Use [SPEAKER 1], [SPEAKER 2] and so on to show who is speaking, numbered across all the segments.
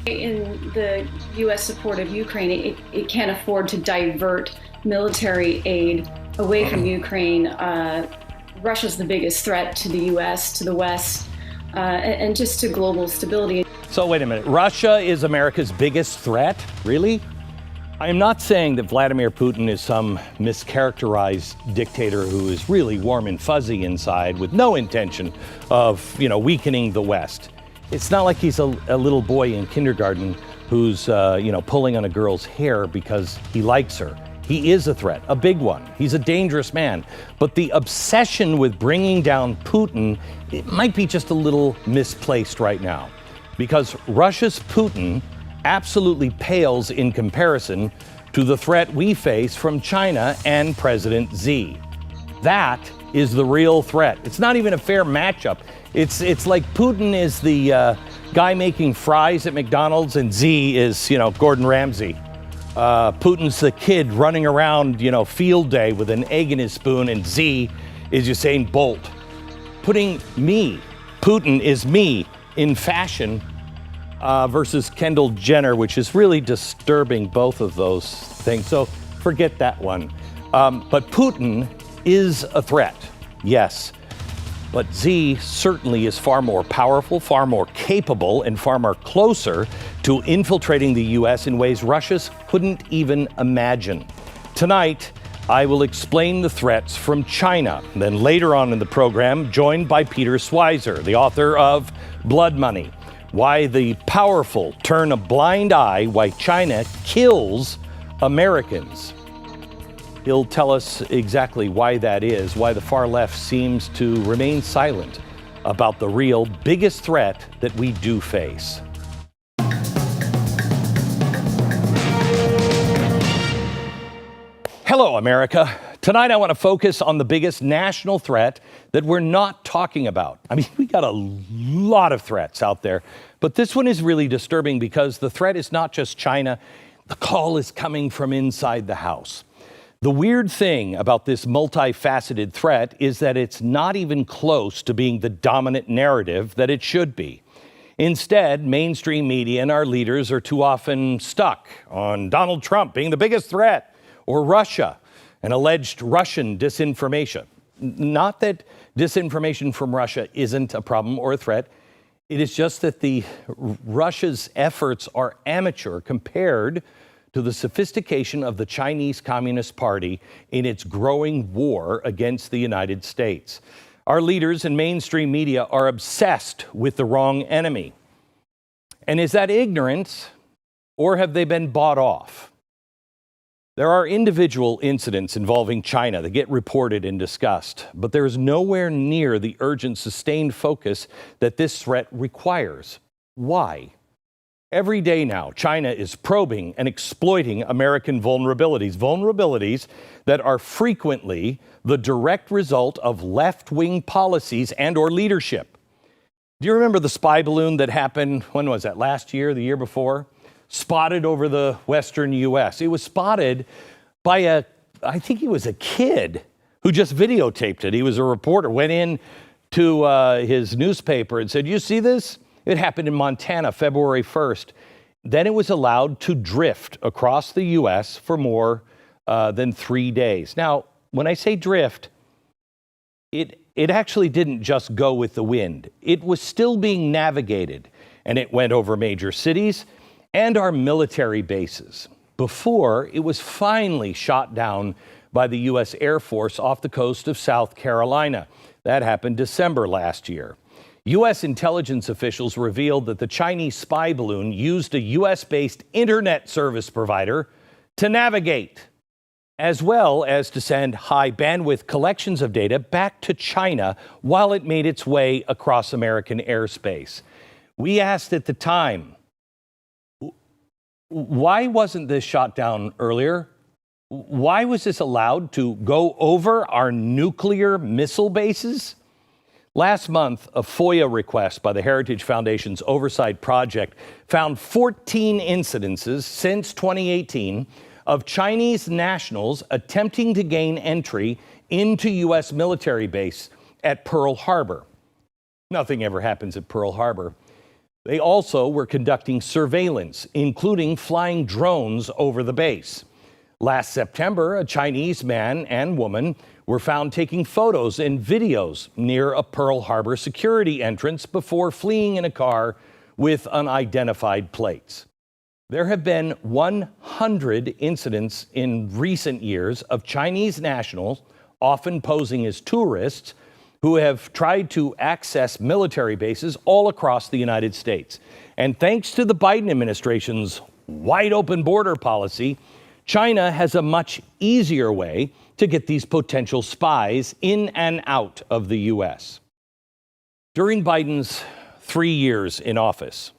[SPEAKER 1] In the U.S. support of Ukraine, it can't afford to divert military aid away from Ukraine. Russia's the biggest threat to the U.S., to the West, and just to global stability.
[SPEAKER 2] So wait a minute. Russia is America's biggest threat? Really? I am not saying that Vladimir Putin is some mischaracterized dictator who is really warm and fuzzy inside with no intention of, weakening the West. It's not like he's a little boy in kindergarten who's, pulling on a girl's hair because he likes her. He is a threat, a big one. He's a dangerous man. But the obsession with bringing down Putin, it might be just a little misplaced right now. Because Russia's Putin absolutely pales in comparison to the threat we face from China and President Xi. That is the real threat. It's not even a fair matchup. It's like Putin is the guy making fries at McDonald's and Xi is, Gordon Ramsay. Putin's the kid running around, field day with an egg in his spoon, and Xi is Usain Bolt. Putin is me in fashion versus Kendall Jenner, which is really disturbing, both of those things. So forget that one. But Putin is a threat, yes. But Xi certainly is far more powerful, far more capable, and far more closer to infiltrating the U.S. in ways Russia couldn't even imagine. Tonight, I will explain the threats from China. Then later on in the program, joined by Peter Schweizer, the author of Blood Money, why the powerful turn a blind eye, why China kills Americans. He'll tell us exactly why that is, why the far left seems to remain silent about the real biggest threat that we do face. Hello, America. Tonight, I want to focus on the biggest national threat that we're not talking about. I mean, we got a lot of threats out there, but this one is really disturbing because the threat is not just China. The call is coming from inside the house. The weird thing about this multifaceted threat is that it's not even close to being the dominant narrative that it should be. Instead, mainstream media and our leaders are too often stuck on Donald Trump being the biggest threat, or Russia, and alleged Russian disinformation. Not that disinformation from Russia isn't a problem or a threat. It is just that Russia's efforts are amateur compared to the sophistication of the Chinese Communist Party in its growing war against the United States. Our leaders and mainstream media are obsessed with the wrong enemy. And is that ignorance, or have they been bought off? There are individual incidents involving China that get reported and discussed, but there is nowhere near the urgent, sustained focus that this threat requires. Why? Every day now, China is probing and exploiting American vulnerabilities that are frequently the direct result of left-wing policies and or leadership. Do you remember the spy balloon that happened, when was that, last year, the year before? Spotted over the western U.S. It was spotted by I think he was a kid who just videotaped it. He was a reporter, went in to his newspaper and said, "You see this? It happened in Montana, February 1st. Then it was allowed to drift across the U.S. for more than 3 days. Now, when I say drift, it actually didn't just go with the wind. It was still being navigated, and it went over major cities and our military bases before it was finally shot down by the U.S. Air Force off the coast of South Carolina. That happened December last year. U.S. intelligence officials revealed that the Chinese spy balloon used a U.S.-based internet service provider to navigate, as well as to send high-bandwidth collections of data back to China while it made its way across American airspace. We asked at the time, why wasn't this shot down earlier? Why was this allowed to go over our nuclear missile bases? Last month, a FOIA request by the Heritage Foundation's Oversight Project found 14 incidences since 2018 of Chinese nationals attempting to gain entry into U.S. military base at Pearl Harbor. Nothing ever happens at Pearl Harbor. They also were conducting surveillance, including flying drones over the base. Last September, a Chinese man and woman were found taking photos and videos near a Pearl Harbor security entrance before fleeing in a car with unidentified plates. There have been 100 incidents in recent years of Chinese nationals, often posing as tourists, who have tried to access military bases all across the United States. And thanks to the Biden administration's wide open border policy, China has a much easier way to get these potential spies in and out of the U.S. During Biden's 3 years in office,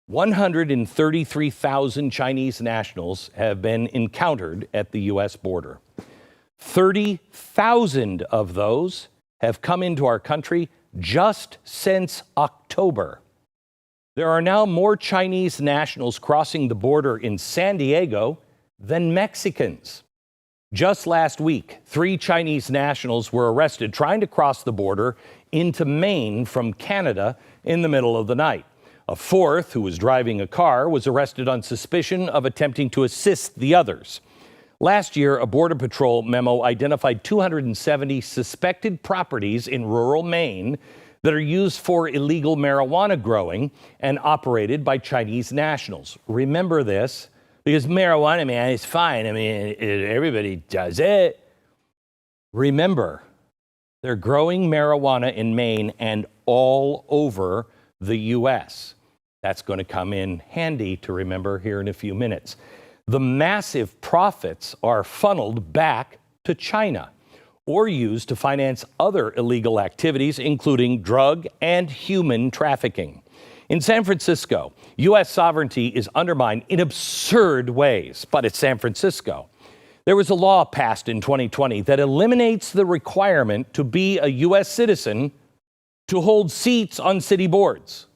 [SPEAKER 2] 133,000 Chinese nationals have been encountered at the U.S. border. 30,000 of those have come into our country just since October. There are now more Chinese nationals crossing the border in San Diego than Mexicans. Just last week, 3 Chinese nationals were arrested trying to cross the border into Maine from Canada in the middle of the night. A 4th, who was driving a car, was arrested on suspicion of attempting to assist the others. Last year, a Border Patrol memo identified 270 suspected properties in rural Maine that are used for illegal marijuana growing and operated by Chinese nationals. Remember this, because marijuana, man, is fine. I mean, everybody does it. Remember, they're growing marijuana in Maine and all over the U.S. That's going to come in handy to remember here in a few minutes. The massive profits are funneled back to China or used to finance other illegal activities, including drug and human trafficking. In San Francisco, U.S. sovereignty is undermined in absurd ways, but it's San Francisco. There was a law passed in 2020 that eliminates the requirement to be a U.S. citizen to hold seats on city boards.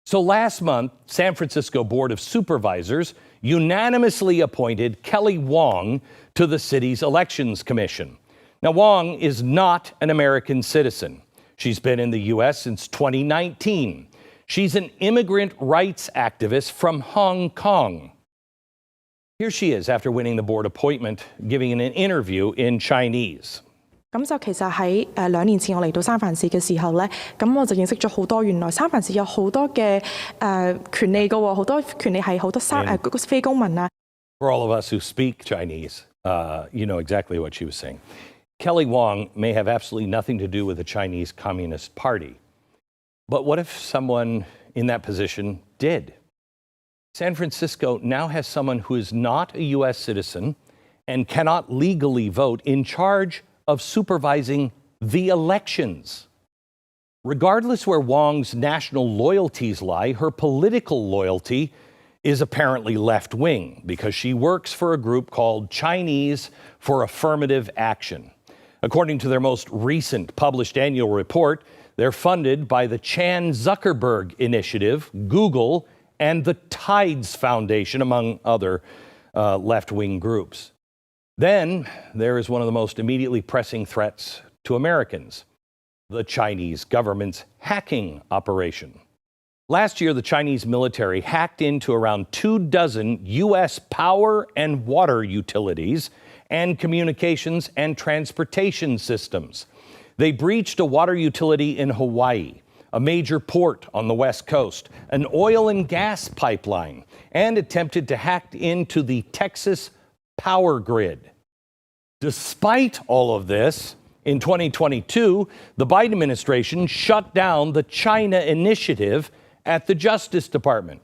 [SPEAKER 2] So last month, San Francisco Board of Supervisors unanimously appointed Kelly Wong to the city's Elections Commission. Now, Wong is not an American citizen. She's been in the U.S. since 2019. She's an immigrant rights activist from Hong Kong. Here she is after winning the board appointment, giving an interview in Chinese.
[SPEAKER 3] 咁就其實喺2年前我嚟到三藩市嘅時候咧，咁我就認識咗好多原來三藩市有好多嘅權利嘅喎，好多權利係好多非公民啊。
[SPEAKER 2] For all of us who speak Chinese, you know exactly what she was saying. Kelly Wong may have absolutely nothing to do with the Chinese Communist Party. But what if someone in that position did? San Francisco now has someone who is not a U.S. citizen and cannot legally vote in charge of supervising the elections. Regardless where Wong's national loyalties lie, her political loyalty is apparently left-wing because she works for a group called Chinese for Affirmative Action. According to their most recent published annual report, they're funded by the Chan Zuckerberg Initiative, Google, and the Tides Foundation, among other left-wing groups. Then there is one of the most immediately pressing threats to Americans, the Chinese government's hacking operation. Last year, the Chinese military hacked into around 24 U.S. power and water utilities and communications and transportation systems. They breached a water utility in Hawaii, a major port on the West Coast, an oil and gas pipeline, and attempted to hack into the Texas power grid. Despite all of this, in 2022, the Biden administration shut down the China Initiative at the Justice Department.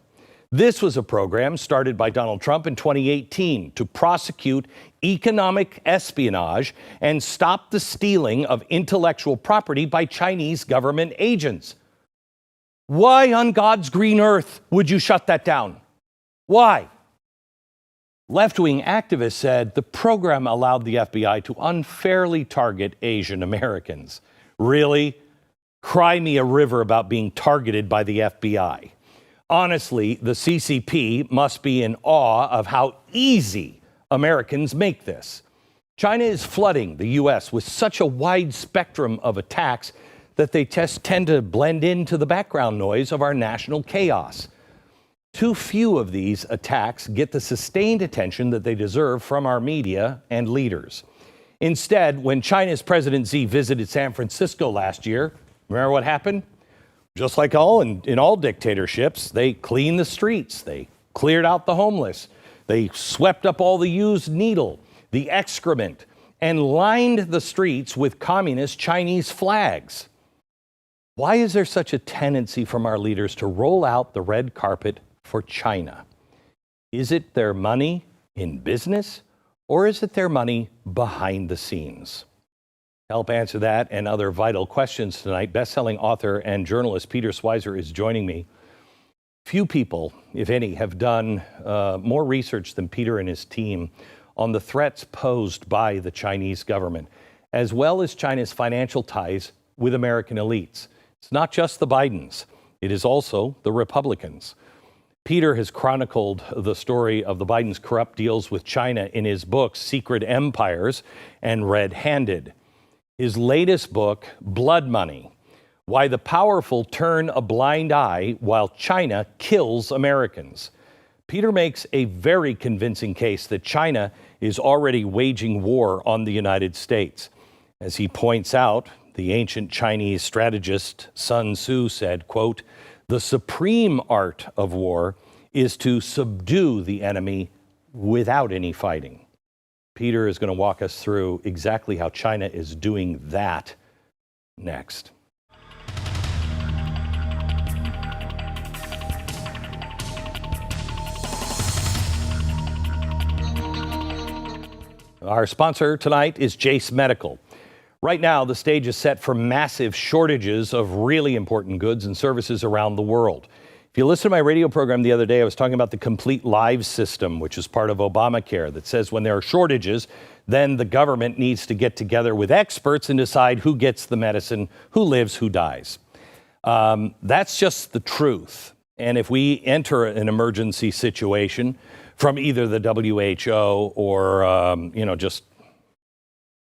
[SPEAKER 2] This was a program started by Donald Trump in 2018 to prosecute economic espionage and stop the stealing of intellectual property by Chinese government agents. Why on God's green earth would you shut that down? Why? Left-wing activists said the program allowed the FBI to unfairly target Asian Americans. Really? Cry me a river about being targeted by the FBI. Honestly, the CCP must be in awe of how easy Americans make this. China is flooding the U.S. with such a wide spectrum of attacks that they just tend to blend into the background noise of our national chaos. Too few of these attacks get the sustained attention that they deserve from our media and leaders. Instead, when China's President Xi visited San Francisco last year, remember what happened? Just like in all dictatorships, they cleaned the streets, they cleared out the homeless, they swept up all the used needle, the excrement, and lined the streets with communist Chinese flags. Why is there such a tendency from our leaders to roll out the red carpet for China? Is it their money in business, or is it their money behind the scenes? To help answer that and other vital questions tonight, best-selling author and journalist Peter Schweizer is joining me. Few people, if any, have done more research than Peter and his team on the threats posed by the Chinese government, as well as China's financial ties with American elites. It's not just the Bidens, it is also the Republicans. Peter has chronicled the story of the Bidens' corrupt deals with China in his books, Secret Empires and Red-Handed. His latest book, Blood Money: Why the Powerful Turn a Blind Eye While China Kills Americans. Peter makes a very convincing case that China is already waging war on the United States. As he points out, the ancient Chinese strategist Sun Tzu said, quote, "The supreme art of war is to subdue the enemy without any fighting." Peter is going to walk us through exactly how China is doing that next. Our sponsor tonight is Jase Medical. Right now, the stage is set for massive shortages of really important goods and services around the world. If you listen to my radio program the other day, I was talking about the Complete Lives system, which is part of Obamacare, that says when there are shortages, then the government needs to get together with experts and decide who gets the medicine, who lives, who dies. That's just the truth. And if we enter an emergency situation from either the WHO or,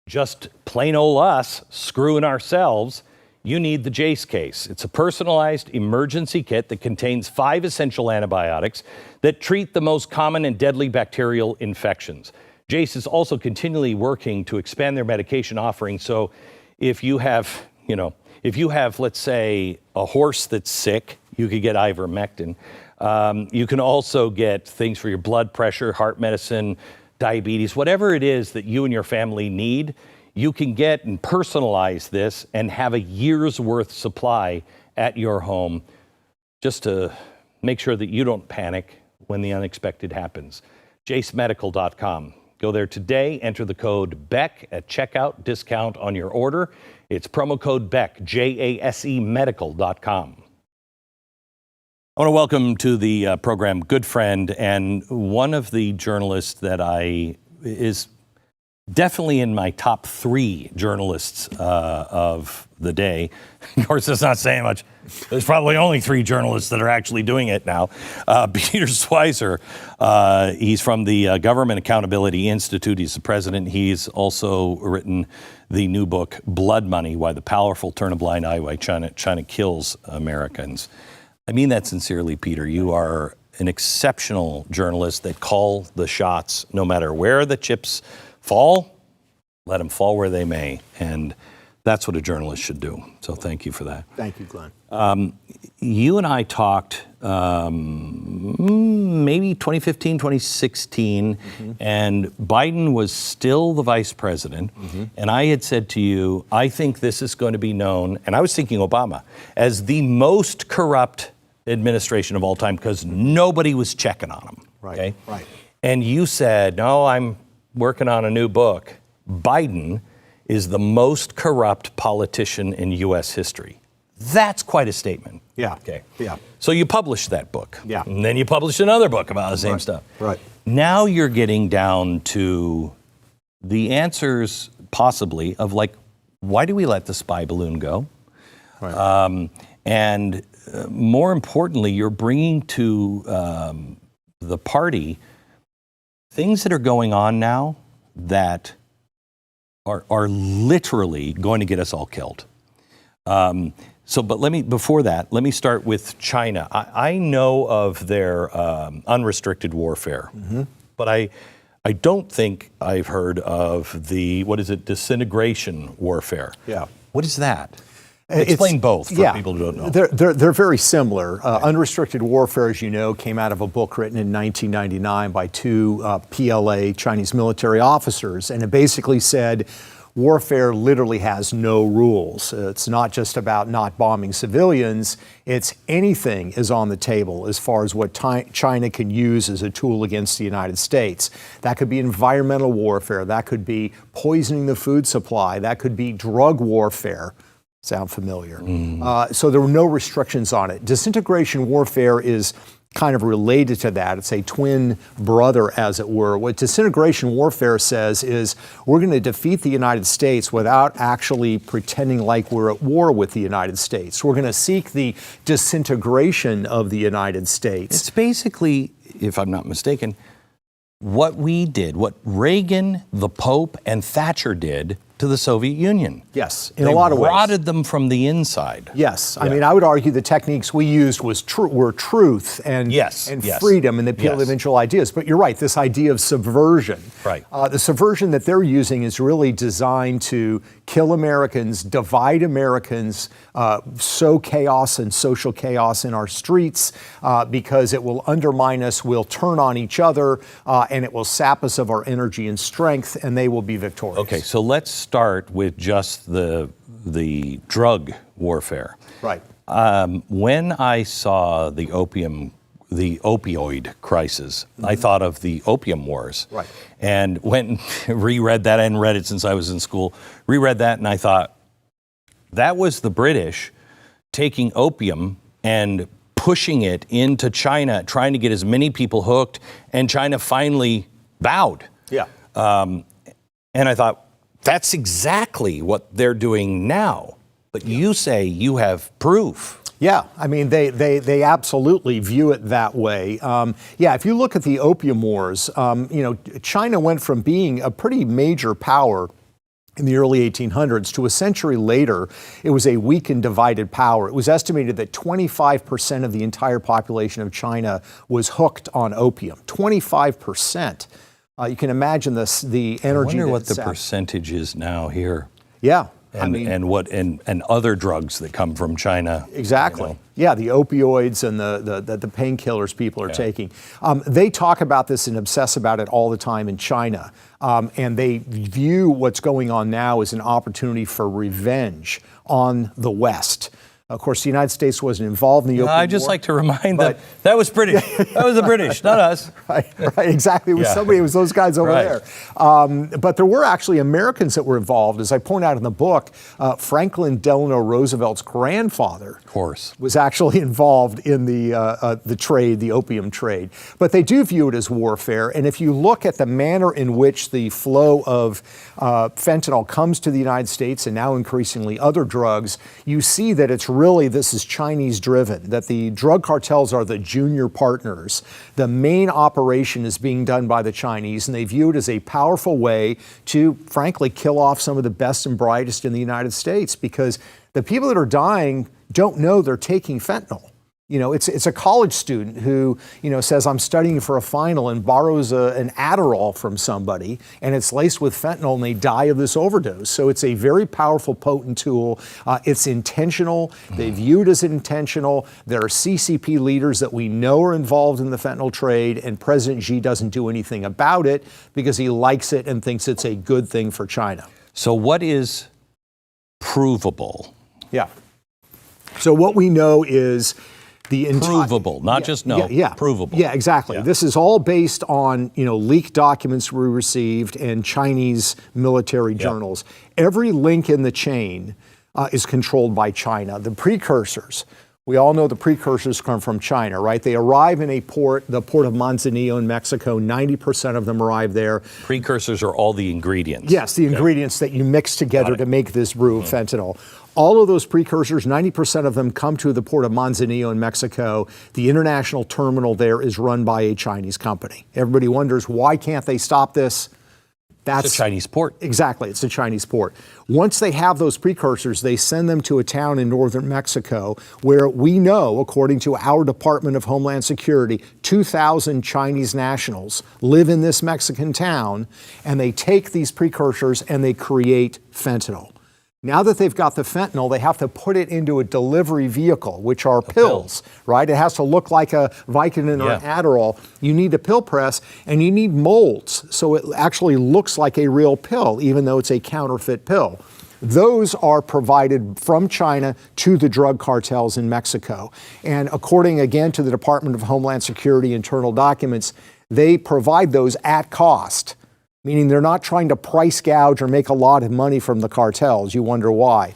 [SPEAKER 2] just plain old us screwing ourselves, you need the Jase case. It's a personalized emergency kit that contains 5 essential antibiotics that treat the most common and deadly bacterial infections. Jase is also continually working to expand their medication offering. So if you have, let's say, a horse that's sick, you could get ivermectin. You can also get things for your blood pressure, heart medicine, diabetes, whatever it is that you and your family need. You can get and personalize this and have a year's worth supply at your home, just to make sure that you don't panic when the unexpected happens. JaseMedical.com. Go there today, enter the code BECK at checkout, discount on your order. It's promo code BECK, JASE Medical.com. I want to welcome to the program good friend and one of the journalists that is definitely in my top 3 journalists of the day. Of course, that's not saying much. There's probably only 3 journalists that are actually doing it now. Peter Schweizer, he's from the Government Accountability Institute. He's the president. He's also written the new book, Blood Money: Why the Powerful Turn a Blind Eye While China Kills Americans. I mean that sincerely, Peter. You are an exceptional journalist that call the shots no matter where the chips fall, let them fall where they may. And that's what a journalist should do. So thank you for that.
[SPEAKER 4] Thank you, Glenn.
[SPEAKER 2] You and I talked maybe 2015, 2016, and Biden was still the vice president. And I had said to you, I think this is going to be known, and I was thinking Obama, as the most corrupt administration of all time because nobody was checking on him.
[SPEAKER 4] Right,
[SPEAKER 2] okay?
[SPEAKER 4] right.
[SPEAKER 2] And you said, no, I'm working on a new book. Biden is the most corrupt politician in U.S. history. That's quite a statement.
[SPEAKER 4] Yeah.
[SPEAKER 2] Okay.
[SPEAKER 4] Yeah.
[SPEAKER 2] So you published that book.
[SPEAKER 4] Yeah.
[SPEAKER 2] And then you published another book about the same stuff.
[SPEAKER 4] Right.
[SPEAKER 2] Now you're getting down to the answers, possibly, of like, why do we let the spy balloon go?
[SPEAKER 4] Right.
[SPEAKER 2] And more importantly, you're bringing to the party things that are going on now that are literally going to get us all killed. But before that, let me start with China. I know of their unrestricted warfare, but I don't think I've heard of the, disintegration warfare.
[SPEAKER 4] Yeah.
[SPEAKER 2] What is that? Explain both for people who don't know.
[SPEAKER 4] They're very similar. Unrestricted warfare, as you know, came out of a book written in 1999 by two PLA Chinese military officers, and it basically said warfare literally has no rules. It's not just about not bombing civilians. It's anything is on the table as far as what China can use as a tool against the United States. That could be environmental warfare. That could be poisoning the food supply. That could be drug warfare. Sound familiar? So there were no restrictions on it. Disintegration warfare is kind of related to that. It's a twin brother, as it were. What disintegration warfare says is we're going to defeat the United States without actually pretending like we're at war with the United States. We're going to seek the disintegration of the United States.
[SPEAKER 2] It's basically, if I'm not mistaken, what we did, what Reagan, the Pope, and Thatcher did to the Soviet Union.
[SPEAKER 4] Yes, in a lot of ways.
[SPEAKER 2] They rotted them from the inside.
[SPEAKER 4] Yes, I mean, I would argue the techniques we used were truth and freedom and the appeal of eventual ideas. But you're right, this idea of subversion.
[SPEAKER 2] Right.
[SPEAKER 4] The subversion that they're using is really designed to kill Americans, divide Americans, sow chaos and social chaos in our streets because it will undermine us, we'll turn on each other, and it will sap us of our energy and strength, and they will be victorious.
[SPEAKER 2] Okay, so let's start with just the drug warfare.
[SPEAKER 4] Right.
[SPEAKER 2] When I saw the opioid crisis, I thought of the Opium Wars.
[SPEAKER 4] Right.
[SPEAKER 2] And went and reread that. I hadn't read it since I was in school. Reread that, and I thought, that was the British taking opium and pushing it into China, trying to get as many people hooked, and China finally bowed.
[SPEAKER 4] Yeah.
[SPEAKER 2] And I thought, that's exactly what they're doing now. But you say you have proof.
[SPEAKER 4] Yeah, I mean, they absolutely view it that way. If you look at the Opium Wars, China went from being a pretty major power in the early 1800s to a century later, it was a weak and divided power. It was estimated that 25% of the entire population of China was hooked on opium. 25%. You can imagine the energy.
[SPEAKER 2] I wonder what the percentage is now here.
[SPEAKER 4] Yeah.
[SPEAKER 2] And other drugs that come from China.
[SPEAKER 4] Exactly. Yeah, the opioids and the painkillers people are taking. They talk about this and obsess about it all the time in China. And they view what's going on now as an opportunity for revenge on the West. Of course, the United States wasn't involved in the Opium War.
[SPEAKER 2] I just like to remind them that was British. That was the British, not us.
[SPEAKER 4] Right, exactly. It was somebody, it was those guys over there. But there were actually Americans that were involved. As I point out in the book, Franklin Delano Roosevelt's grandfather,
[SPEAKER 2] of course,
[SPEAKER 4] was actually involved in the trade, the opium trade. But they do view it as warfare. And if you look at the manner in which the flow of fentanyl comes to the United States and now increasingly other drugs, you see that this is Chinese driven, that the drug cartels are the junior partners. The main operation is being done by the Chinese, and they view it as a powerful way to, frankly, kill off some of the best and brightest in the United States, because the people that are dying don't know they're taking fentanyl. You know, it's a college student who, says, I'm studying for a final and borrows an Adderall from somebody, and it's laced with fentanyl, and they die of this overdose. So it's a very powerful, potent tool. It's intentional. They view it as intentional. There are CCP leaders that we know are involved in the fentanyl trade, and President Xi doesn't do anything about it because he likes it and thinks it's a good thing for China.
[SPEAKER 2] So what is provable?
[SPEAKER 4] Yeah. So what we know is
[SPEAKER 2] provable, not just provable.
[SPEAKER 4] Yeah, exactly. Yeah. This is all based on, leaked documents we received and Chinese military journals. Every link in the chain is controlled by China. The precursors, we all know the precursors come from China, right? They arrive in the port of Manzanillo in Mexico. 90% of them arrive there.
[SPEAKER 2] Precursors are all the ingredients.
[SPEAKER 4] Yes, the ingredients that you mix together to make this brew of fentanyl. All of those precursors, 90% of them come to the port of Manzanillo in Mexico. The international terminal there is run by a Chinese company. Everybody wonders, why can't they stop this? That's
[SPEAKER 2] it's a Chinese port.
[SPEAKER 4] Exactly. It's a Chinese port. Once they have those precursors, they send them to a town in northern Mexico where we know, according to our Department of Homeland Security, 2,000 Chinese nationals live in this Mexican town, and they take these precursors and they create fentanyl. Now that they've got the fentanyl, they have to put it into a delivery vehicle, which are pills, right? It has to look like a Vicodin or an Adderall. You need a pill press, and you need molds, so it actually looks like a real pill, even though it's a counterfeit pill. Those are provided from China to the drug cartels in Mexico. And according, again, to the Department of Homeland Security internal documents, they provide those at cost, meaning they're not trying to price gouge or make a lot of money from the cartels. You wonder why.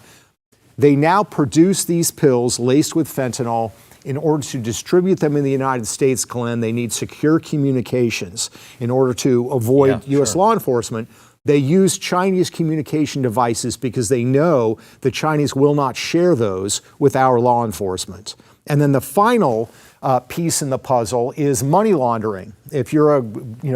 [SPEAKER 4] They now produce these pills laced with fentanyl. In order to distribute them in the United States, Glenn, they need secure communications. In order to avoid U.S. law enforcement, they use Chinese communication devices because they know the Chinese will not share those with our law enforcement. And then the final piece in the puzzle is money laundering. If you're a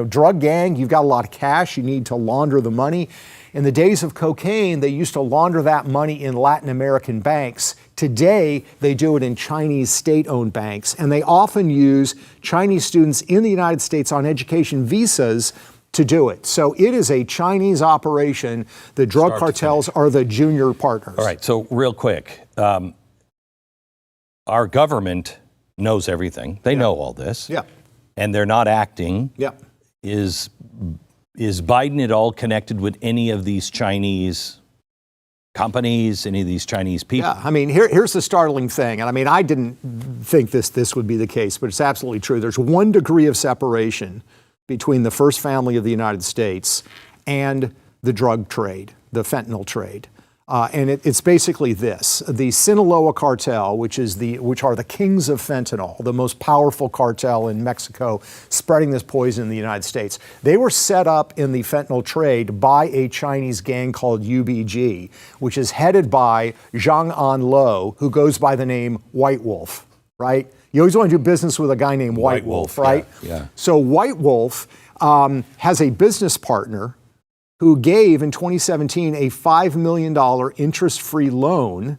[SPEAKER 4] drug gang, you've got a lot of cash, you need to launder the money. In the days of cocaine, they used to launder that money in Latin American banks. Today, they do it in Chinese state-owned banks, and they often use Chinese students in the United States on education visas to do it. So it is a Chinese operation. The drug cartels are the junior partners.
[SPEAKER 2] All right, so real quick, our government knows everything. They know all this.
[SPEAKER 4] Yeah.
[SPEAKER 2] And they're not acting.
[SPEAKER 4] Yeah.
[SPEAKER 2] Is Biden at all connected with any of these Chinese companies, any of these Chinese people?
[SPEAKER 4] Yeah, I mean, here's the startling thing. And I mean, I didn't think this would be the case, but it's absolutely true. There's 1 degree of separation between the first family of the United States and the drug trade, the fentanyl trade. And it's basically this. The Sinaloa cartel, which are the kings of fentanyl, the most powerful cartel in Mexico, spreading this poison in the United States. They were set up in the fentanyl trade by a Chinese gang called UBG, which is headed by Zhang Anlo, who goes by the name White Wolf, right? You always want to do business with a guy named White Wolf, right?
[SPEAKER 2] Yeah.
[SPEAKER 4] So White Wolf has a business partner who gave in 2017 a $5 million interest-free loan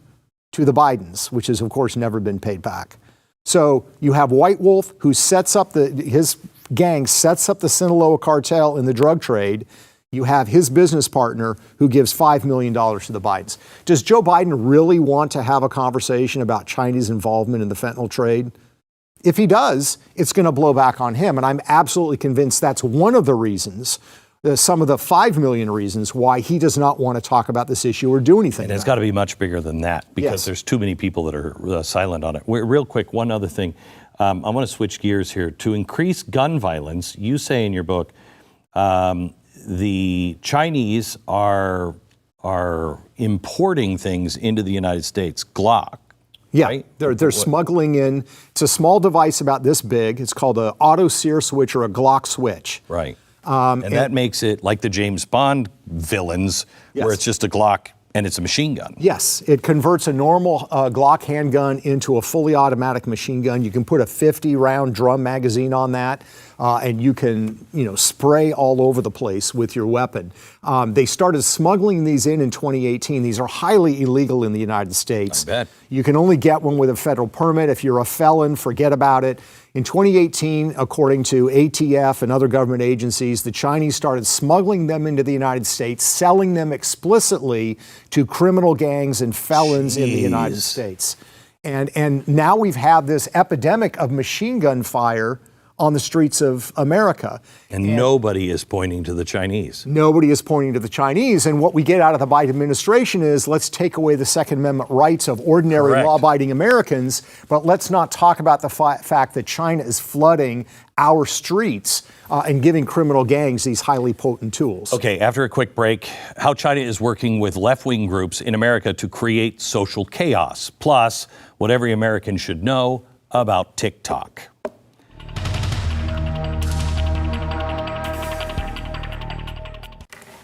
[SPEAKER 4] to the Bidens, which has, of course, never been paid back. So you have White Wolf, who sets up his gang sets up the Sinaloa cartel in the drug trade. You have his business partner who gives $5 million to the Bidens. Does Joe Biden really want to have a conversation about Chinese involvement in the fentanyl trade? If he does, it's going to blow back on him. And I'm absolutely convinced that's one of the reasons, some of the 5 million reasons why he does not want to talk about this issue or do anything.
[SPEAKER 2] And it's got to be much bigger than that because there's too many people that are silent on it. Real quick, one other thing. I want to switch gears here. To increase gun violence, you say in your book, the Chinese are importing things into the United States, Glock.
[SPEAKER 4] Yeah,
[SPEAKER 2] right?
[SPEAKER 4] They're smuggling in. It's a small device about this big. It's called an auto sear switch or a Glock switch.
[SPEAKER 2] Right. And that makes it like the James Bond villains, where it's just a Glock and it's a machine gun.
[SPEAKER 4] Yes, it converts a normal Glock handgun into a fully automatic machine gun. You can put a 50-round drum magazine on that, and you can, spray all over the place with your weapon. They started smuggling these in 2018. These are highly illegal in the United States.
[SPEAKER 2] I bet.
[SPEAKER 4] You can only get one with a federal permit. If you're a felon, forget about it. In 2018, according to ATF and other government agencies, the Chinese started smuggling them into the United States, selling them explicitly to criminal gangs and felons in the United States. And now we've had this epidemic of machine gun fire on the streets of America.
[SPEAKER 2] And nobody is pointing to the Chinese.
[SPEAKER 4] Nobody is pointing to the Chinese. And what we get out of the Biden administration is, let's take away the Second Amendment rights of ordinary law-abiding Americans, but let's not talk about the fact that China is flooding our streets and giving criminal gangs these highly potent tools.
[SPEAKER 2] Okay, after a quick break, how China is working with left-wing groups in America to create social chaos, plus what every American should know about TikTok.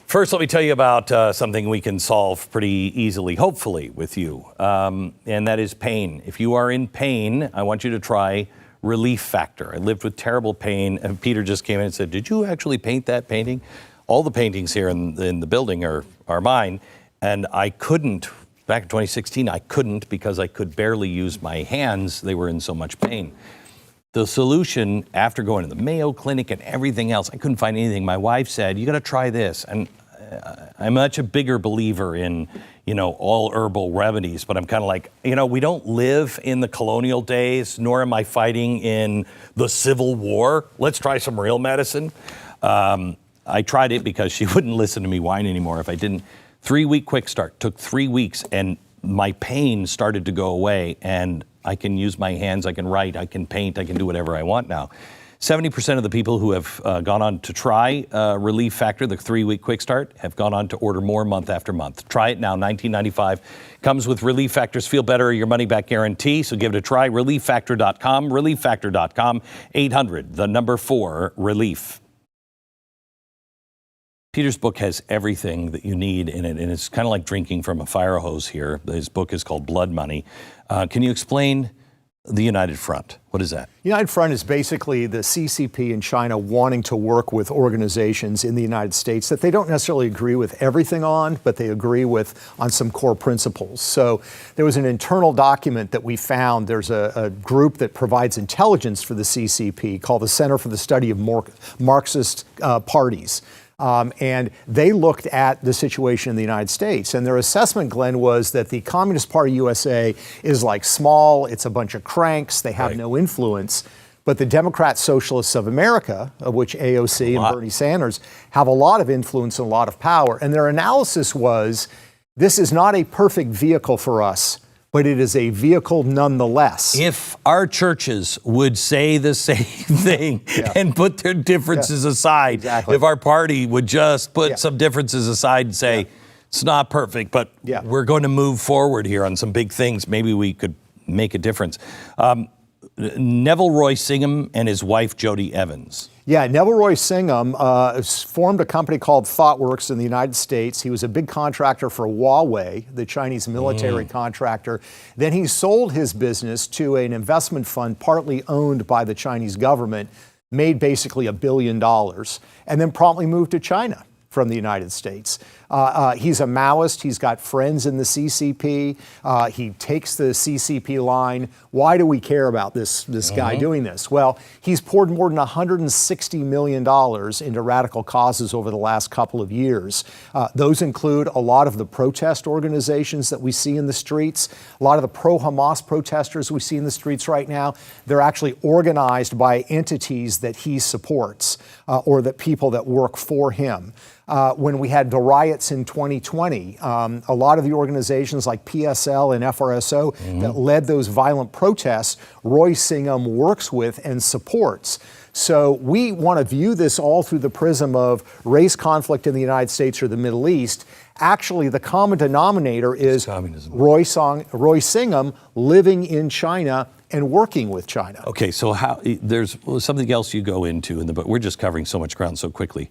[SPEAKER 2] First, let me tell you about something we can solve pretty easily, hopefully, with you, and that is pain. If you are in pain, I want you to try Relief Factor. I lived with terrible pain, and Peter just came in and said, "Did you actually paint that painting?" all the paintings here in the building are mine, and I couldn't, back in 2016, I couldn't because I could barely use my hands. They were in so much pain. The solution, after going to the Mayo Clinic and everything else, I couldn't find anything. My wife said, you got to try this. And I'm much a bigger believer in, all herbal remedies, but I'm kind of like, we don't live in the colonial days, nor am I fighting in the Civil War. Let's try some real medicine. I tried it because she wouldn't listen to me whine anymore if I didn't. 3-week quick start, took 3 weeks, and my pain started to go away, and I can use my hands, I can write, I can paint, I can do whatever I want now. 70% of the people who have gone on to try Relief Factor, the 3-week quick start, have gone on to order more month after month. Try it now, $19.95. Comes with Relief Factor's Feel Better or Your Money Back guarantee, so give it a try. ReliefFactor.com, ReliefFactor.com, 800-4-RELIEF. Peter's book has everything that you need in it, and it's kind of like drinking from a fire hose here. His book is called Blood Money. Can you explain the United Front? What is that?
[SPEAKER 4] United Front is basically the CCP in China wanting to work with organizations in the United States that they don't necessarily agree with everything on, but they agree with on some core principles. So there was an internal document that we found. There's a group that provides intelligence for the CCP called the Center for the Study of Marxist Parties. And they looked at the situation in the United States. And their assessment, Glenn, was that the Communist Party USA is like small, it's a bunch of cranks, they have no influence. But the Democrat Socialists of America, of which AOC and Bernie Sanders have a lot of influence and a lot of power. And their analysis was, this is not a perfect vehicle for us, but it is a vehicle nonetheless.
[SPEAKER 2] If our churches would say the same thing and put their differences aside, if our party would just put some differences aside and say, it's not perfect, but we're going to move forward here on some big things, maybe we could make a difference. Neville Roy Singham and his wife, Jody Evans.
[SPEAKER 4] Yeah, Neville Roy Singham formed a company called ThoughtWorks in the United States. He was a big contractor for Huawei, the Chinese military contractor. Then he sold his business to an investment fund partly owned by the Chinese government, made basically $1 billion, and then promptly moved to China from the United States. He's a Maoist. He's got friends in the CCP. He takes the CCP line. Why do we care about this guy doing this? Well, he's poured more than $160 million into radical causes over the last couple of years. Those include a lot of the protest organizations that we see in the streets. A lot of the pro-Hamas protesters we see in the streets right now, they're actually organized by entities that he supports or that people that work for him. When we had the riots in 2020, a lot of the organizations like PSL and FRSO that led those violent protests, Roy Singham works with and supports. So we want to view this all through the prism of race conflict in the United States or the Middle East. Actually, the common denominator is Roy Singham living in China and working with China.
[SPEAKER 2] Okay, so there's something else you go into in the book. We're just covering so much ground so quickly.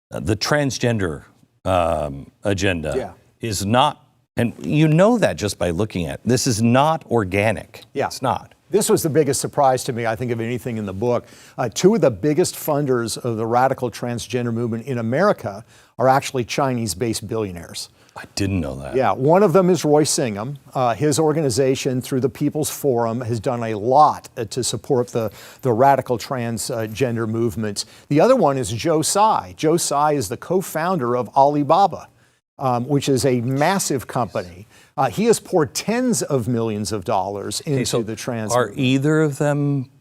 [SPEAKER 2] The transgender agenda is not, and you know that just by looking at it, this is not organic. It's not.
[SPEAKER 4] This was the biggest surprise to me, I think, of anything in the book. Two of the biggest funders of the radical transgender movement in America are actually Chinese-based billionaires.
[SPEAKER 2] I didn't know that.
[SPEAKER 4] Yeah, one of them is Roy Singham. His organization, through the People's Forum, has done a lot to support the radical transgender movement. The other one is Joe Tsai. Joe Tsai is the co-founder of Alibaba, which is a massive company. He has poured tens of millions of dollars into the trans movement.
[SPEAKER 2] Are either of them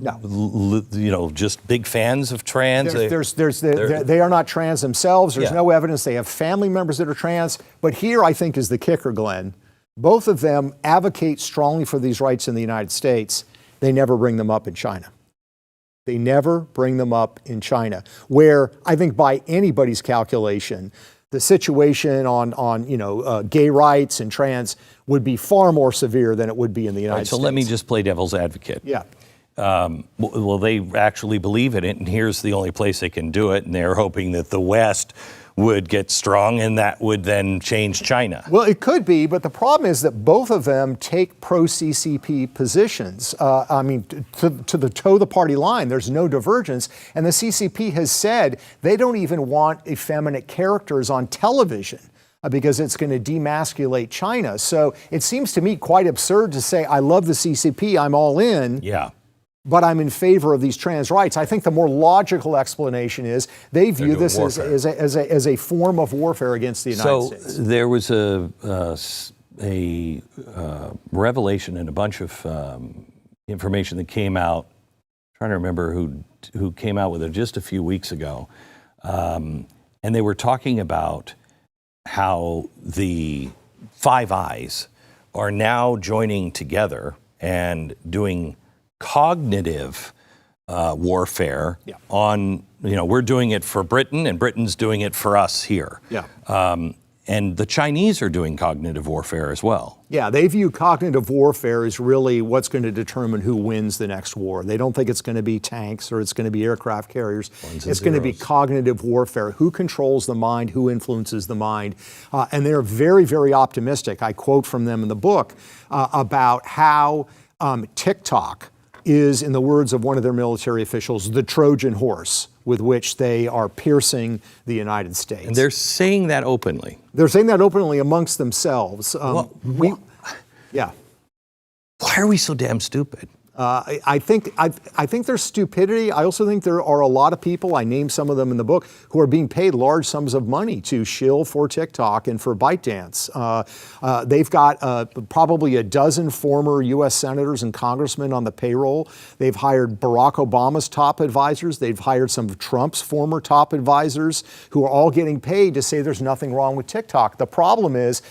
[SPEAKER 4] No.
[SPEAKER 2] Just big fans of trans?
[SPEAKER 4] They are not trans themselves. There's no evidence. They have family members that are trans. But here, I think, is the kicker, Glenn. Both of them advocate strongly for these rights in the United States. They never bring them up in China. They never bring them up in China, where I think by anybody's calculation, the situation on gay rights and trans would be far more severe than it would be in the United States.
[SPEAKER 2] So let me just play devil's advocate.
[SPEAKER 4] Yeah.
[SPEAKER 2] Well, they actually believe in it, and here's the only place they can do it, and they're hoping that the West would get strong, and that would then change China.
[SPEAKER 4] Well, it could be, but the problem is that both of them take pro-CCP positions. I mean, to the toe the party line, there's no divergence. And the CCP has said they don't even want effeminate characters on television because it's going to demasculate China. So it seems to me quite absurd to say, I love the CCP, I'm all in.
[SPEAKER 2] Yeah.
[SPEAKER 4] But I'm in favor of these trans rights. I think the more logical explanation is they view this as a form of warfare against the United States.
[SPEAKER 2] So there was a revelation and a bunch of information that came out. I'm trying to remember who came out with it just a few weeks ago, and they were talking about how the Five Eyes are now joining together and doing cognitive warfare on, we're doing it for Britain and Britain's doing it for us here.
[SPEAKER 4] Yeah.
[SPEAKER 2] And the Chinese are doing cognitive warfare as well.
[SPEAKER 4] Yeah, they view cognitive warfare as really what's going to determine who wins the next war. They don't think it's going to be tanks or it's going to be aircraft carriers. It's going to be cognitive warfare. Who controls the mind? Who influences the mind? And they're very, very optimistic. I quote from them in the book about how TikTok is, in the words of one of their military officials, the Trojan horse with which they are piercing the United States.
[SPEAKER 2] And they're saying that openly.
[SPEAKER 4] They're saying that openly amongst themselves. Yeah.
[SPEAKER 2] Why are we so damn stupid?
[SPEAKER 4] I think there's stupidity. I also think there are a lot of people, I named some of them in the book, who are being paid large sums of money to shill for TikTok and for ByteDance. They've got probably a dozen former U.S. senators and congressmen on the payroll. They've hired Barack Obama's top advisors. They've hired some of Trump's former top advisors who are all getting paid to say there's nothing wrong with TikTok. The problem is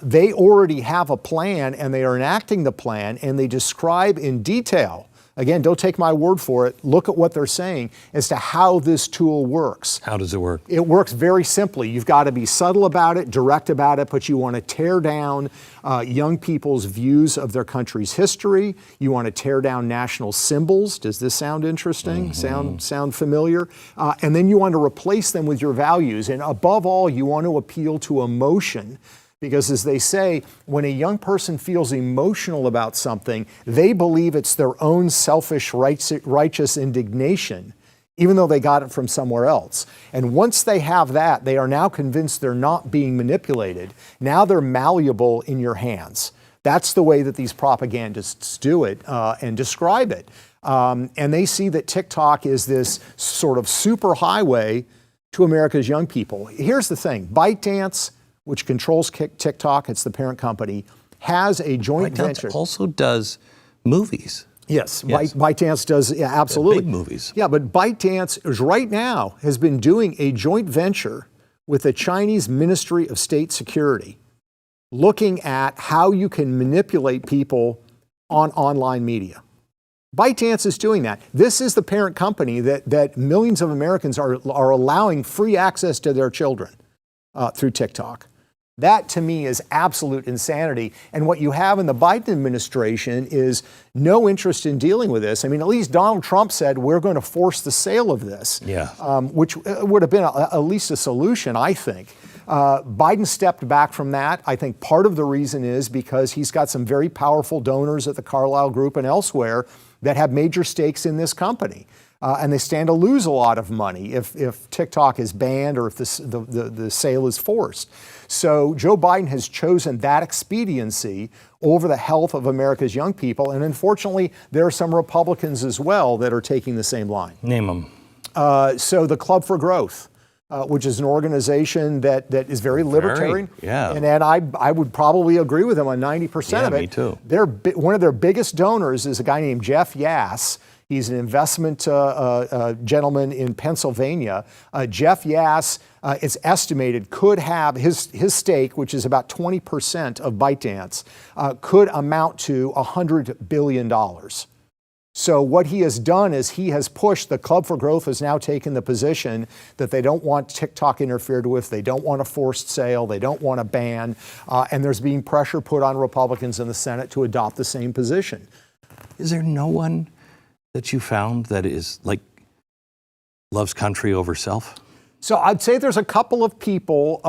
[SPEAKER 4] they already have a plan and they are enacting the plan and they describe in detail, again, don't take my word for it, look at what they're saying as to how this tool works.
[SPEAKER 2] How does it work?
[SPEAKER 4] It works very simply. You've got to be subtle about it, direct about it, but you want to tear down young people's views of their country's history. You want to tear down national symbols. Does this sound interesting? Sound familiar? And then you want to replace them with your values. And above all, you want to appeal to emotion. Because as they say, when a young person feels emotional about something, they believe it's their own selfish, righteous indignation, even though they got it from somewhere else. And once they have that, they are now convinced they're not being manipulated. Now they're malleable in your hands. That's the way that these propagandists do it and describe it. And they see that TikTok is this sort of superhighway to America's young people. Here's the thing, ByteDance, which controls TikTok, it's the parent company, has a joint venture.
[SPEAKER 2] ByteDance also does movies.
[SPEAKER 4] Yes. ByteDance does, absolutely.
[SPEAKER 2] Big movies.
[SPEAKER 4] Yeah, but ByteDance is right now has been doing a joint venture with the Chinese Ministry of State Security, looking at how you can manipulate people on online media. ByteDance is doing that. This is the parent company that millions of Americans are allowing free access to their children through TikTok. That, to me, is absolute insanity. And what you have in the Biden administration is no interest in dealing with this. I mean, at least Donald Trump said, we're going to force the sale of this, which would have been at least a solution, I think. Biden stepped back from that. I think part of the reason is because he's got some very powerful donors at the Carlyle Group and elsewhere that have major stakes in this company. And they stand to lose a lot of money if TikTok is banned or if the sale is forced. So Joe Biden has chosen that expediency over the health of America's young people. And unfortunately, there are some Republicans as well that are taking the same line.
[SPEAKER 2] Name them.
[SPEAKER 4] So the Club for Growth, which is an organization that is very libertarian. And I would probably agree with them on 90% of it.
[SPEAKER 2] Me too.
[SPEAKER 4] One of their biggest donors is a guy named Jeff Yass. He's an investment gentleman in Pennsylvania. Jeff Yass, it's estimated, could have his stake, which is about 20% of ByteDance, could amount to $100 billion. So what he has done is he has pushed, the Club for Growth has now taken the position that they don't want TikTok interfered with, they don't want a forced sale, they don't want a ban, and there's being pressure put on Republicans in the Senate to adopt the same position.
[SPEAKER 2] Is there no one that you found that is like loves country over self?
[SPEAKER 4] So I'd say there's a couple of people,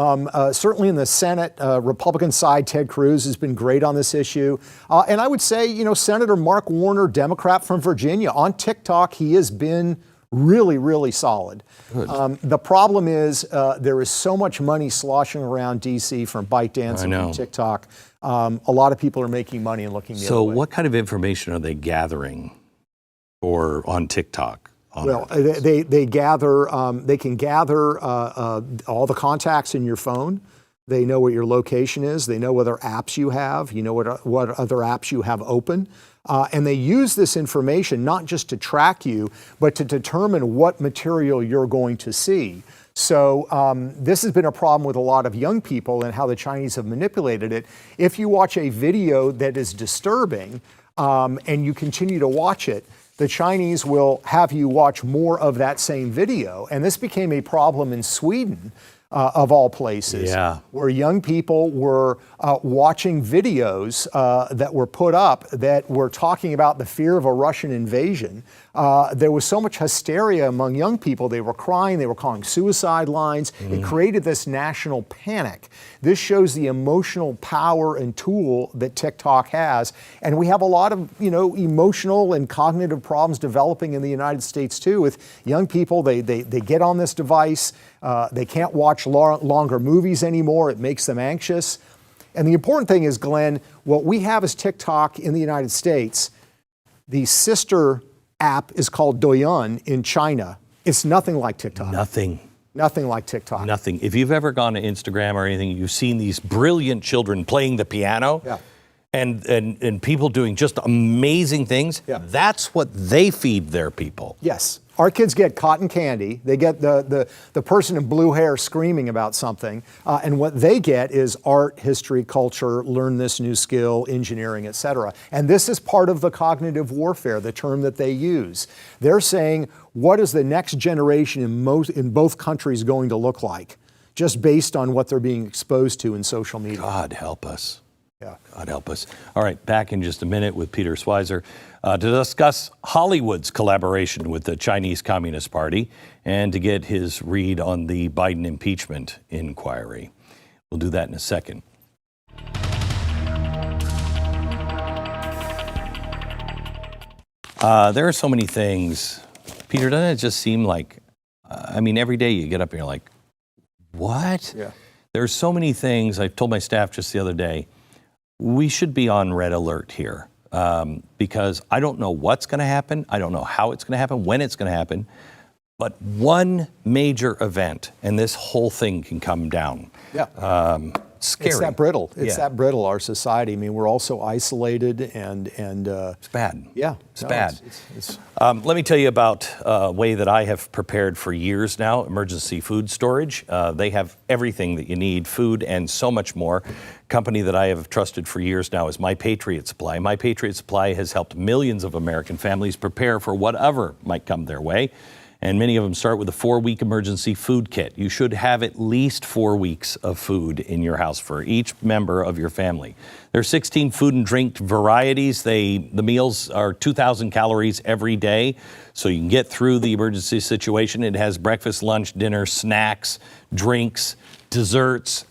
[SPEAKER 4] certainly in the Senate, Republican side, Ted Cruz has been great on this issue. And I would say, Senator Mark Warner, Democrat from Virginia, on TikTok, he has been really, really solid. The problem is there is so much money sloshing around D.C. from ByteDance and from TikTok. A lot of people are making money and looking the other way.
[SPEAKER 2] So what kind of information are they gathering on TikTok?
[SPEAKER 4] Well, they gather. They can gather all the contacts in your phone. They know what your location is. They know what other apps you have. You know what other apps you have open. And they use this information not just to track you, but to determine what material you're going to see. So this has been a problem with a lot of young people and how the Chinese have manipulated it. If you watch a video that is disturbing and you continue to watch it, the Chinese will have you watch more of that same video. And this became a problem in Sweden, of all places, where young people were watching videos that were put up that were talking about the fear of a Russian invasion. There was so much hysteria among young people. They were crying, they were calling suicide lines. It created this national panic. This shows the emotional power and tool that TikTok has. And we have a lot of, emotional and cognitive problems developing in the United States too with young people. They get on this device. They can't watch longer movies anymore. It makes them anxious. And the important thing is, Glenn, what we have is TikTok in the United States. The sister app is called Douyin in China. It's nothing like TikTok. Nothing like TikTok.
[SPEAKER 2] Nothing. If you've ever gone to Instagram or anything, you've seen these brilliant children playing the piano and people doing just amazing things. That's what they feed their people.
[SPEAKER 4] Yes. Our kids get cotton candy. They get the person in blue hair screaming about something. And what they get is art, history, culture, learn this new skill, engineering, et cetera. And this is part of the cognitive warfare, the term that they use. They're saying, what is the next generation in both countries going to look like? Just based on what they're being exposed to in social media.
[SPEAKER 2] God help us. God help us. All right, back in just a minute with Peter Schweizer to discuss Hollywood's collaboration with the Chinese Communist Party and to get his read on the Biden impeachment inquiry. We'll do that in a second. There are so many things. Peter, doesn't it just seem like, every day you get up and you're like, what? There's so many things. I told my staff just the other day, we should be on red alert here because I don't know what's going to happen. I don't know how it's going to happen, when it's going to happen. But one major event, and this whole thing can come down. Scary.
[SPEAKER 4] It's that brittle. It's that brittle, our society. We're all so isolated and
[SPEAKER 2] it's bad.
[SPEAKER 4] It's
[SPEAKER 2] bad. Let me tell you about a way that I have prepared for years now, emergency food storage. They have everything that you need, food and so much more. Company that I have trusted for years now is My Patriot Supply. My Patriot Supply has helped millions of American families prepare for whatever might come their way. And many of them start with a 4-week emergency food kit. You should have at least 4 weeks of food in your house for each member of your family. There are 16 food and drink varieties. The meals are 2,000 calories every day, so you can get through the emergency situation. It has breakfast, lunch, dinner, snacks, drinks, desserts.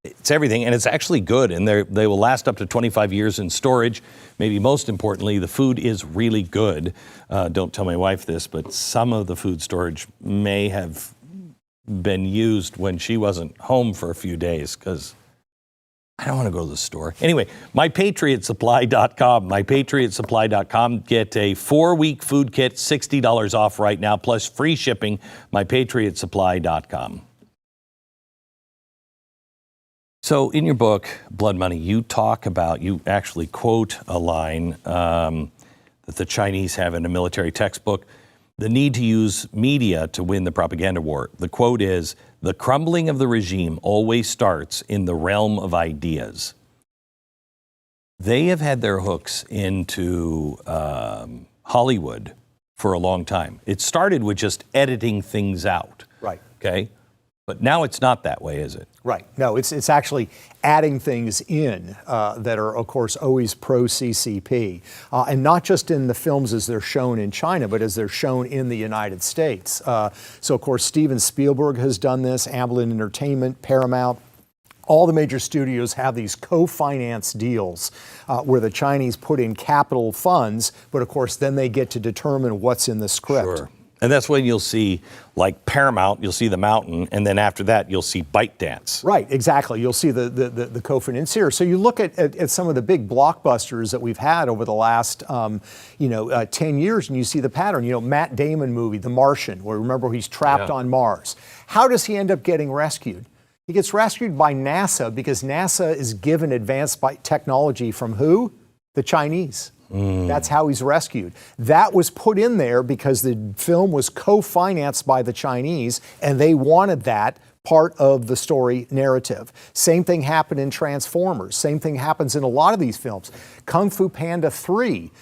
[SPEAKER 2] It's everything, and it's actually good, and they will last up to 25 years in storage. Maybe most importantly, the food is really good. Don't tell my wife this, but some of the food storage may have been used when she wasn't home for a few days because I don't want to go to the store. Anyway, MyPatriotSupply.com, MyPatriotSupply.com. Get a 4-week food kit, $60 off right now, plus free shipping, MyPatriotSupply.com. So in your book, Blood Money, you actually quote a line that the Chinese have in a military textbook, the need to use media to win the propaganda war. The quote is, "The crumbling of the regime always starts in the realm of ideas." They have had their hooks into Hollywood for a long time. It started with just editing things out.
[SPEAKER 4] Right.
[SPEAKER 2] Okay? But now it's not that way, is it?
[SPEAKER 4] Right. No, it's actually adding things in that are, of course, always pro-CCP. And not just in the films as they're shown in China, but as they're shown in the United States. So, of course, Steven Spielberg has done this, Amblin Entertainment, Paramount. All the major studios have these co-finance deals where the Chinese put in capital funds, but, of course, then they get to determine what's in the script.
[SPEAKER 2] Sure. And that's when you'll see, like Paramount, you'll see The Mountain, and then after that, you'll see ByteDance.
[SPEAKER 4] Right, exactly. You'll see the co-financier. So you look at some of the big blockbusters that we've had over the last, 10 years, and you see the pattern. Matt Damon movie, The Martian, where remember he's trapped on Mars. How does he end up getting rescued? He gets rescued by NASA because NASA is given advanced technology from who? The Chinese. That's how he's rescued. That was put in there because the film was co-financed by the Chinese, and they wanted that part of the story narrative. Same thing happened in Transformers. Same thing happens in a lot of these films. Kung Fu Panda 3,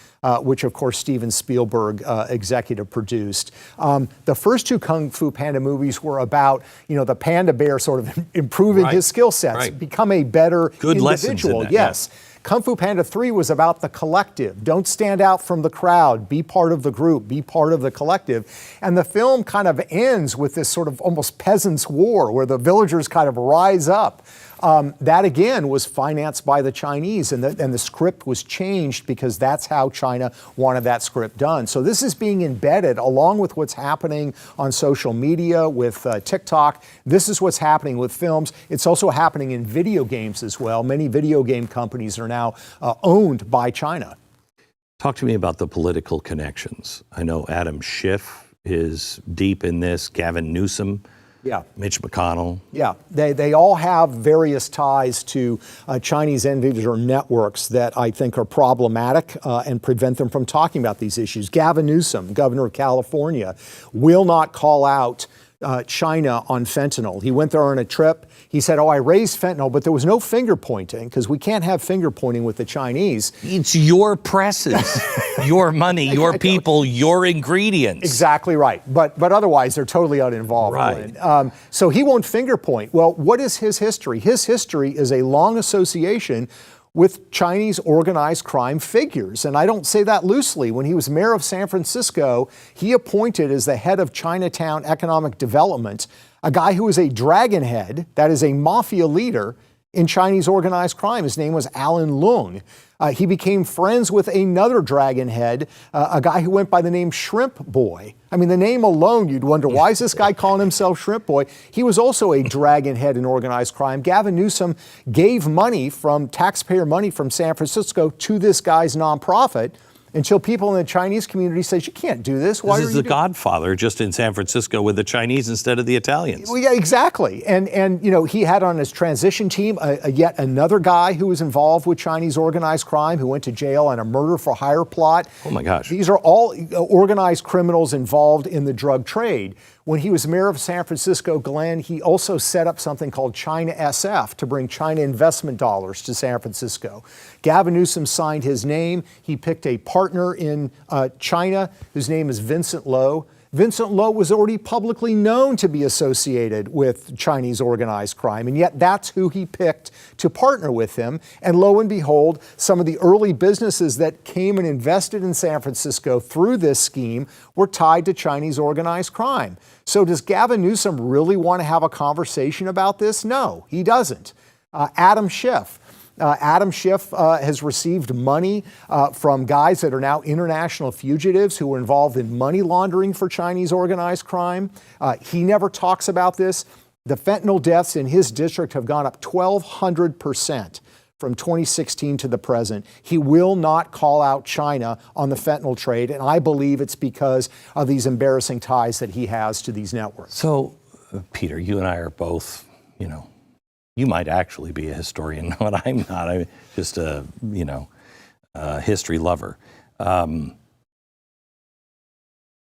[SPEAKER 4] which of course Steven Spielberg executive produced. The first two Kung Fu Panda movies were about, the panda bear sort of improving his skill sets, become a better individual.
[SPEAKER 2] Lessons in that,
[SPEAKER 4] yes. Kung Fu Panda 3 was about the collective. Don't stand out from the crowd. Be part of the group. Be part of the collective. And the film kind of ends with this sort of almost peasants' war where the villagers kind of rise up. That, again, was financed by the Chinese, and the script was changed because that's how China wanted that script done. So this is being embedded along with what's happening on social media with TikTok. This is what's happening with films. It's also happening in video games as well. Many video game companies are now owned by China.
[SPEAKER 2] Talk to me about the political connections. I know Adam Schiff is deep in this, Gavin Newsom.
[SPEAKER 4] Yeah.
[SPEAKER 2] Mitch McConnell.
[SPEAKER 4] Yeah, they all have various ties to Chinese individual networks that I think are problematic and prevent them from talking about these issues. Gavin Newsom, governor of California, will not call out China on fentanyl. He went there on a trip. He said, I raised fentanyl, but there was no finger pointing because we can't have finger pointing with the Chinese.
[SPEAKER 2] It's your presses, your money, your people, your ingredients.
[SPEAKER 4] Exactly right. But otherwise, they're totally uninvolved.
[SPEAKER 2] Right.
[SPEAKER 4] So he won't finger point. Well, what is his history? His history is a long association with Chinese organized crime figures. And I don't say that loosely. When he was mayor of San Francisco, he appointed as the head of Chinatown Economic Development a guy who was a dragonhead, that is a mafia leader in Chinese organized crime. His name was Alan Leung. He became friends with another dragonhead, a guy who went by the name Shrimp Boy. I mean, the name alone, you'd wonder, why is this guy calling himself Shrimp Boy? He was also a dragonhead in organized crime. Gavin Newsom gave money from taxpayer money from San Francisco to this guy's nonprofit until people in the Chinese community says, you can't do this. Why
[SPEAKER 2] this is the Godfather just in San Francisco with the Chinese instead of the Italians.
[SPEAKER 4] Well, yeah, exactly. And he had on his transition team yet another guy who was involved with Chinese organized crime who went to jail on a murder for hire plot.
[SPEAKER 2] Oh, my gosh.
[SPEAKER 4] These are all organized criminals involved in the drug trade. When he was mayor of San Francisco, Glenn, he also set up something called China SF to bring China investment dollars to San Francisco. Gavin Newsom signed his name. He picked a partner in China whose name is Vincent Lo. Vincent Lo was already publicly known to be associated with Chinese organized crime, and yet that's who he picked to partner with him. And lo and behold, some of the early businesses that came and invested in San Francisco through this scheme were tied to Chinese organized crime. So does Gavin Newsom really want to have a conversation about this? No, he doesn't. Adam Schiff. Adam Schiff has received money from guys that are now international fugitives who were involved in money laundering for Chinese organized crime. He never talks about this. The fentanyl deaths in his district have gone up 1,200% from 2016 to the present. He will not call out China on the fentanyl trade, and I believe it's because of these embarrassing ties that he has to these networks.
[SPEAKER 2] So, Peter, you and I are both, you might actually be a historian, but I'm not. I'm just a history lover.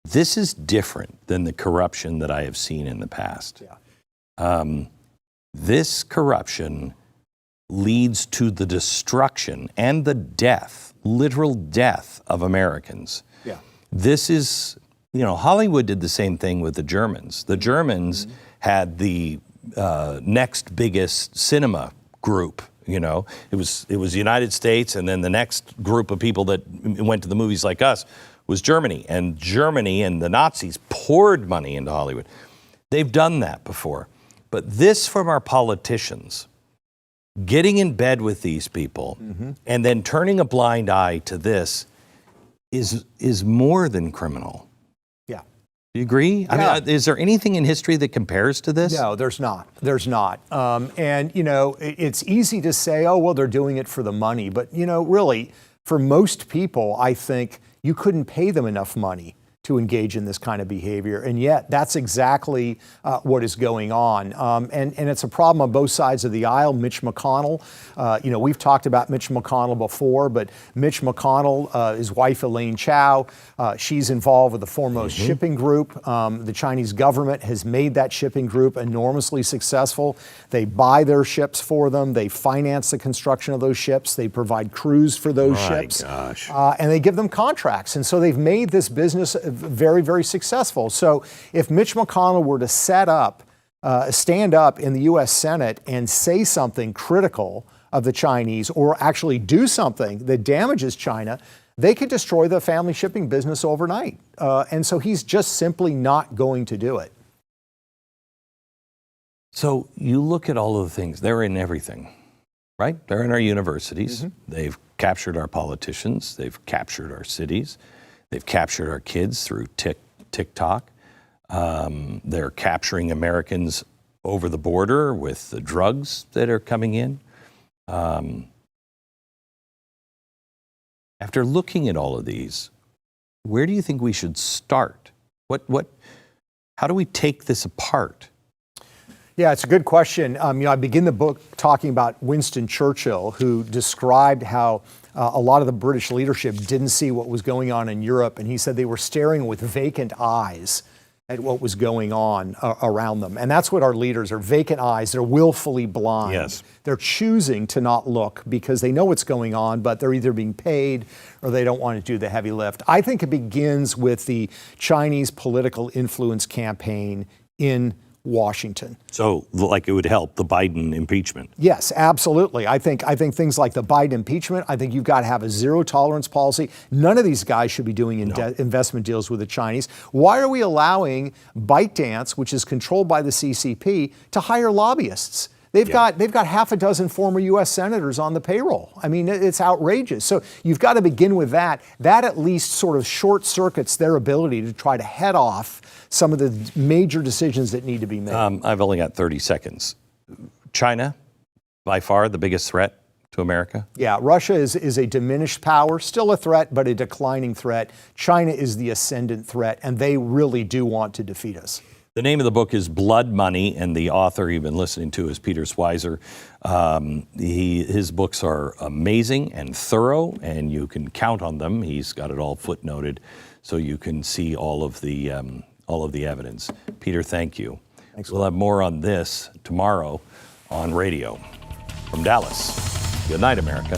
[SPEAKER 2] This is different than the corruption that I have seen in the past.
[SPEAKER 4] Yeah.
[SPEAKER 2] This corruption leads to the destruction and the death, literal death of Americans.
[SPEAKER 4] Yeah.
[SPEAKER 2] This is, Hollywood did the same thing with the Germans. The Germans had the next biggest cinema group. You know, it was the United States, and then the next group of people that went to the movies like us was Germany. And Germany and the Nazis poured money into Hollywood. They've done that before. But this from our politicians, getting in bed with these people and then turning a blind eye to this is more than criminal.
[SPEAKER 4] Yeah.
[SPEAKER 2] Do you agree?
[SPEAKER 4] Yeah.
[SPEAKER 2] I mean, is there anything in history that compares to this?
[SPEAKER 4] No, there's not. There's not. And, you know, it's easy to say, oh, well, they're doing it for the money. But, you know, really, for most people, I think you couldn't pay them enough money to engage in this kind of behavior. And yet that's exactly what is going on. And it's a problem on both sides of the aisle. Mitch McConnell, you know, we've talked about Mitch McConnell before, but Mitch McConnell, his wife Elaine Chao, she's involved with the Foremost Shipping Group. The Chinese government has made that shipping group enormously successful. They buy their ships for them. They finance the construction of those ships. They provide crews for those ships.
[SPEAKER 2] Gosh.
[SPEAKER 4] And they give them contracts. And so they've made this business very, very successful. So if Mitch McConnell were to stand up in the U.S. Senate and say something critical of the Chinese, or actually do something that damages China, they could destroy the family shipping business overnight. And so he's just simply not going to do it.
[SPEAKER 2] So you look at all of the things, they're in everything, right? They're in our universities. They've captured our politicians. They've captured our cities. They've captured our kids through TikTok. They're capturing Americans over the border with the drugs that are coming in. After looking at all of these, where do you think we should start? How do we take this apart?
[SPEAKER 4] Yeah, it's a good question. You know, I begin the book talking about Winston Churchill, who described how a lot of the British leadership didn't see what was going on in Europe, and he said they were staring with vacant eyes at what was going on around them. And that's what our leaders are, vacant eyes. They're willfully blind.
[SPEAKER 2] Yes.
[SPEAKER 4] They're choosing to not look because they know what's going on, but they're either being paid or they don't want to do the heavy lift. I think it begins with the Chinese political influence campaign in Washington.
[SPEAKER 2] So, like, it would help the Biden impeachment.
[SPEAKER 4] Yes, absolutely. I think things like the Biden impeachment, I think you've got to have a zero tolerance policy. None of these guys should be doing investment deals with the Chinese. Why are we allowing ByteDance, which is controlled by the CCP, to hire lobbyists? They've got half a dozen former U.S. senators on the payroll. I mean, it's outrageous. So you've got to begin with that. That at least sort of short circuits their ability to try to head off some of the major decisions that need to be made.
[SPEAKER 2] I've only got 30 seconds. China, by far the biggest threat to America?
[SPEAKER 4] Yeah, Russia is a diminished power, still a threat, but a declining threat. China is the ascendant threat, and they really do want to defeat us.
[SPEAKER 2] The name of the book is Blood Money, and the author you've been listening to is Peter Schweizer. His books are amazing and thorough, and you can count on them. He's got it all footnoted, so you can see all of the evidence. Peter, thank you.
[SPEAKER 4] Thanks.
[SPEAKER 2] We'll have more on this tomorrow on radio. From Dallas, good night, America.